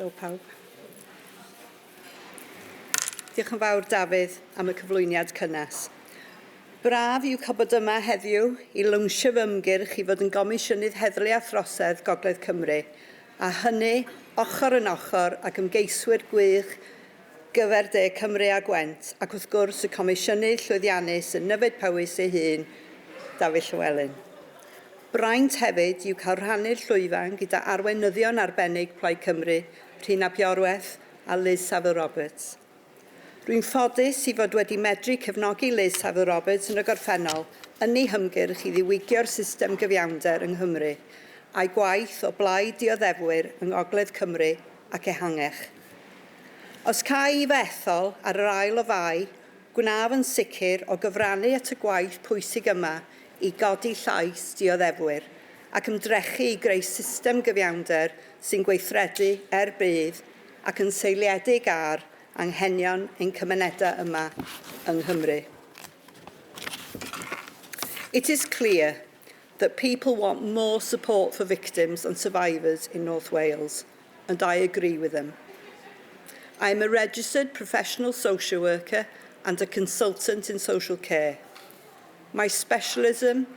Helo pawb. Diolch yn fawr Dafydd am y cyflwyniad cynnes. Braf yw cael bod yma heddiw i lawnsio fy ymgyrch i fod yn Comisiynydd Heddlu a Throsedd Gogledd Cymru, a hynny ochr yn ochr ac ymgeiswyr gwych gyfer de Cymru a Gwent, ac wrth gwrs y Comisiynydd Llwyddiannus yn Nyfed Powys ei hun, Dafydd Llywelyn. Braint hefyd yw cael rhannu'r llwyfan gyda arweinyddion arbennig Plaid Cymru, Rhina Biorwerth a Liz Saville-Roberts. Rwy'n ffodus i fod wedi medru cefnogi Liz Saville-Roberts yn y gorffennol yn ei hymgyrch i ddiwygio'r system gyfiawnder yng Nghymru a'i gwaith o blaid dioddefwyr yng Ngogledd Cymru ac ehangach. Os cael ei fethol ar yr ail o fai, gwnaf yn sicr o gyfrannu at y gwaith pwysig yma i godi llais dioddefwyr ac ymdrechu i greu system gyfiawnder sy'n gweithredu bydd ac yn seiliedig ar anghenion ein cymunedau yma yng Nghymru. It is clear that people want more support for victims and survivors in North Wales, and I agree with them. I am a registered professional social worker and a consultant in social care. My specialism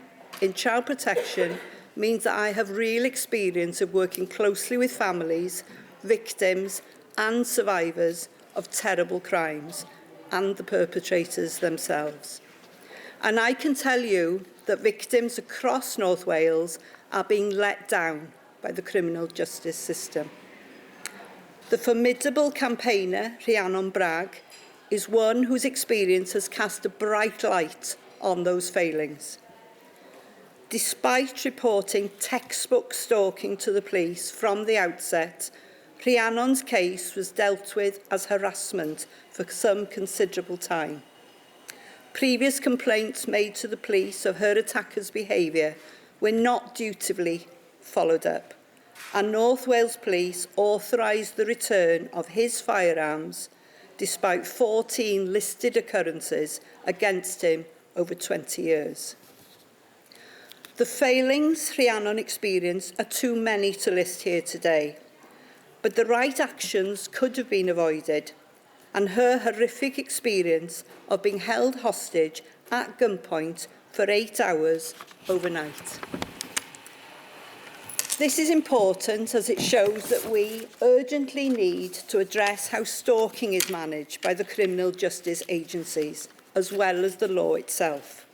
in child protection means that I have real experience of working closely with families, victims and survivors of terrible crimes and the perpetrators themselves. And I can tell you that victims across North Wales are being let down by the criminal justice system. The formidable campaigner, Rhiannon Bragg, is one whose experience has cast a bright light on those failings. Despite reporting textbook stalking to the police from the outset, Rhiannon's case was dealt with as harassment for some considerable time. Previous complaints made to the police of her attacker's behaviour were not dutifully followed up, and North Wales Police authorised the return of his firearms despite 14 listed occurrences against him over 20 years. The failings Rhiannon experienced are too many to list here today, but the right actions could have been avoided, and her horrific experience of being held hostage at gunpoint for 8 hours overnight. This is important as it shows that we urgently need to address how stalking is managed by the criminal justice agencies, as well as the law itself.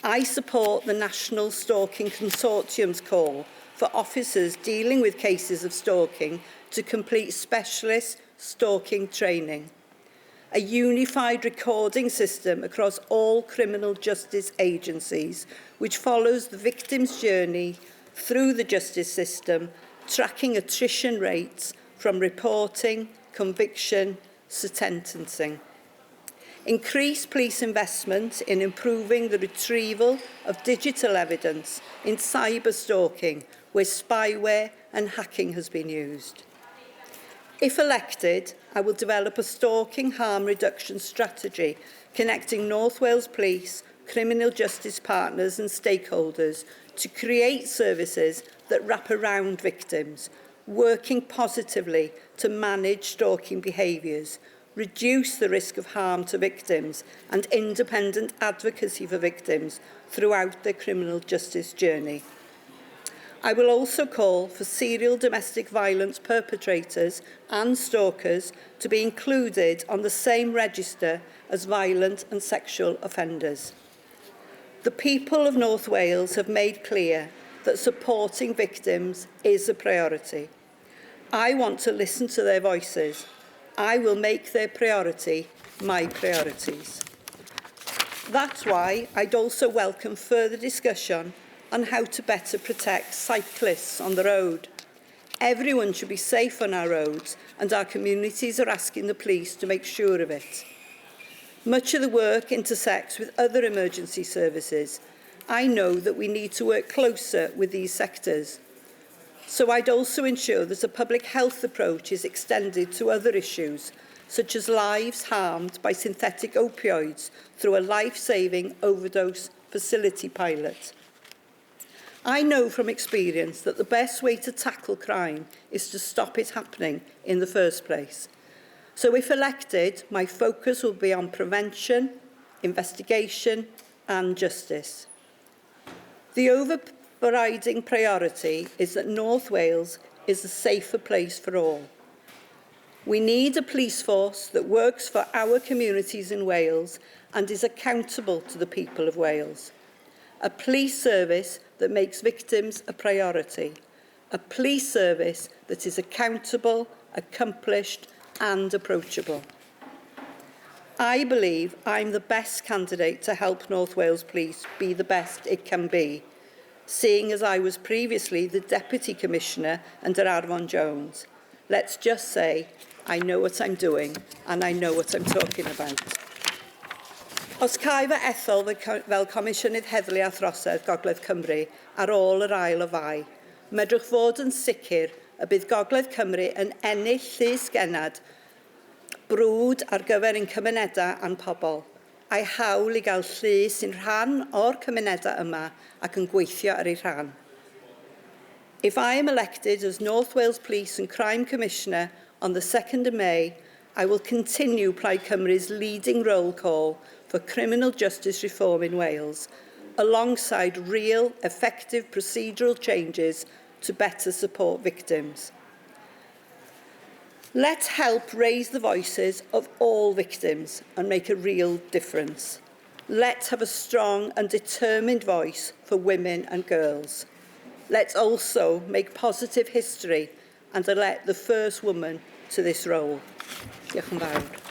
I support the National Stalking Consortium's call for officers dealing with cases of stalking to complete specialist stalking training. A unified recording system across all criminal justice agencies, which follows the victim's journey through the justice system, tracking attrition rates from reporting, conviction, to sentencing. Increase police investment in improving the retrieval of digital evidence in cyber stalking, where spyware and hacking has been used. If elected, I will develop a stalking harm reduction strategy connecting North Wales Police, criminal justice partners and stakeholders to create services that wrap around victims, working positively to manage stalking behaviours, reduce the risk of harm to victims and independent advocacy for victims throughout their criminal justice journey. I will also call for serial domestic violence perpetrators and stalkers to be included on the same register as violent and sexual offenders. The people of North Wales have made clear that supporting victims is a priority. I want to listen to their voices. I will make their priority my priorities. That's why I'd also welcome further discussion on how to better protect cyclists on the road. Everyone should be safe on our roads, and our communities are asking the police to make sure of it. Much of the work intersects with other emergency services. I know that we need to work closer with these sectors. So I'd also ensure that a public health approach is extended to other issues, such as lives harmed by synthetic opioids through a life-saving overdose facility pilot. I know from experience that the best way to tackle crime is to stop it happening in the first place. So if elected, my focus will be on prevention, investigation and justice. The overriding priority is that North Wales is a safer place for all. We need a police force that works for our communities in Wales and is accountable to the people of Wales. A police service that makes victims a priority. A police service that is accountable, accomplished and approachable. I believe I'm the best candidate to help North Wales Police be the best it can be, seeing as I was previously the Deputy Commissioner under Arfon Jones. Let's just say I know what I'm doing and I know what I'm talking about. Os cae fy ethol fel Comisiynydd Heddlu a Throsedd Gogledd Cymru ar ôl yr ail o fai, medrwch fod yn sicr y bydd Gogledd Cymru yn ennill llys genad brwd ar gyfer ein cymunedau a'n pobl, a'i hawl i gael llys sy'n rhan o'r cymunedau yma ac yn gweithio ar ei rhan. If I am elected as North Wales Police and Crime Commissioner on the 2nd of May, I will continue Plaid Cymru's leading roll call for criminal justice reform in Wales, alongside real, effective procedural changes to better support victims. Let's help raise the voices of all victims and make a real difference. Let's have a strong and determined voice for women and girls. Let's also make positive history and elect the first woman to this role. Diolch yn fawr.